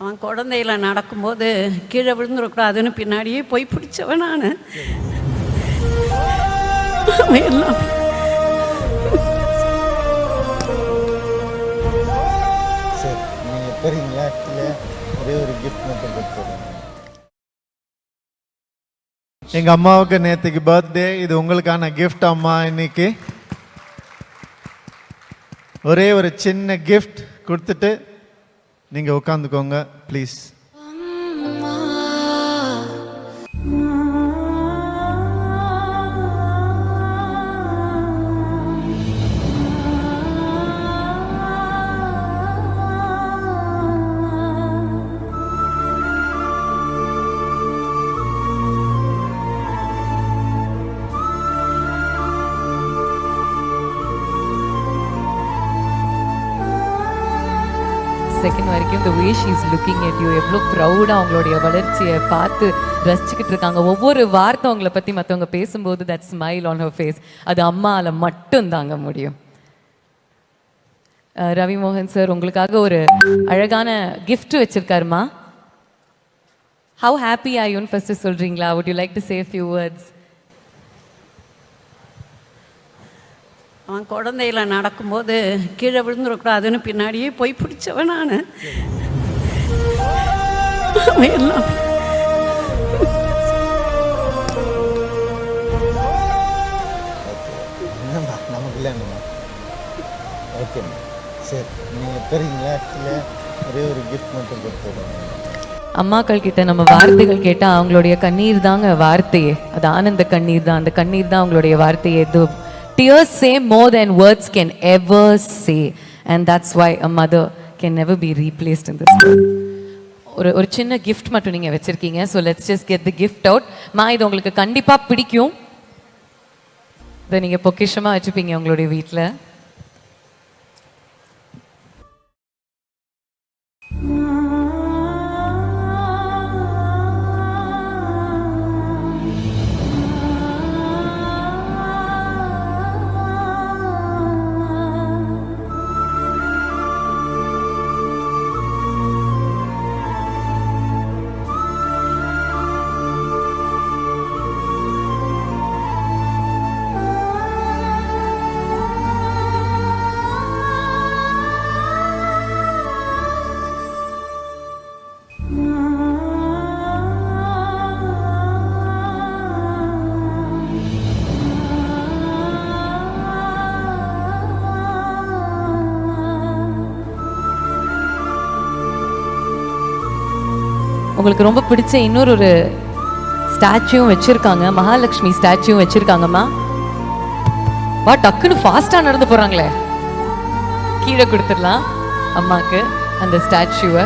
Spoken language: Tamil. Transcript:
அவன் குழந்தையில நடக்கும்போது கீழே விழுந்துடக்கூடாதுன்னு பின்னாடியே போய் பிடிச்சவன் நான். எல்லாம் சரி, நீங்கள் பெரியங்களா இல்லை ஒரே ஒரு கிஃப்ட் மட்டும் கொடுத்துருங்க. எங்கள் அம்மாவுக்கு நேற்றுக்கு பர்த்டே. இது உங்களுக்கான கிஃப்ட் அம்மா. இன்னைக்கு ஒரே ஒரு சின்ன கிஃப்ட் கொடுத்துட்டு நீங்கள் உட்காந்துக்கோங்க ப்ளீஸ். செகண்ட் வரைக்கும் the way she is looking at you, எவ்வளோ ப்ரௌடாக அவங்களுடைய வளர்ச்சியை பார்த்து ரசிச்சுக்கிட்டு இருக்காங்க. ஒவ்வொரு வார்த்தை அவங்கள பற்றி மற்றவங்க பேசும்போது that smile on her face, அது அம்மாவால் மட்டும் தாங்க முடியும். ரவி மோகன் சார் உங்களுக்காக ஒரு அழகான gift வச்சிருக்காருமா. how happy are you first சொல்றீங்களா? would you like to say a few words? அவன் குழந்தையில நடக்கும்போது கீழே விழுந்துடக்கூடாதுன்னு பின்னாடியே போய் பிடிச்சவன் நான். எல்லாம் என்னம்மா நமக்கு இல்லைங்கம்மா. ஓகேம்மா. சரி, நீங்கள் பெரியங்களா இல்லை ஒரே ஒரு கிஃப்ட் மட்டும் கொடுத்துருங்க. அம்மாக்கள் கிட்ட நம்ம வார்த்தைகள் கேட்டால் அவங்களுடைய கண்ணீர் தாங்க வார்த்தையே. அது ஆனந்த கண்ணீர் தான். அந்த கண்ணீர் தான் அவங்களுடைய வார்த்தையே. Tears say more than words can ever say, and that's why a mother can never be replaced in this world. ஒரு சின்ன gift மட்டும் நீங்க வச்சிருக்கீங்க. So let's just get the gift out. மா, இது உங்களுக்கு கண்டிப்பா பிடிக்கும். இதை நீங்க பொக்கிஷமா வச்சுப்பீங்க உங்களுடைய வீட்டில். உங்களுக்கு ரொம்ப பிடிச்ச இன்னொரு ஸ்டாச்சுவும் வச்சிருக்காங்க. மகாலட்சுமி ஸ்டாச்சுவும் வச்சிருக்காங்கம்மா. வா, டக்குன்னு ஃபாஸ்டா நடந்து போறாங்களே. கீழே கொடுத்துடலாம் அம்மாக்கு அந்த ஸ்டாச்சுவை.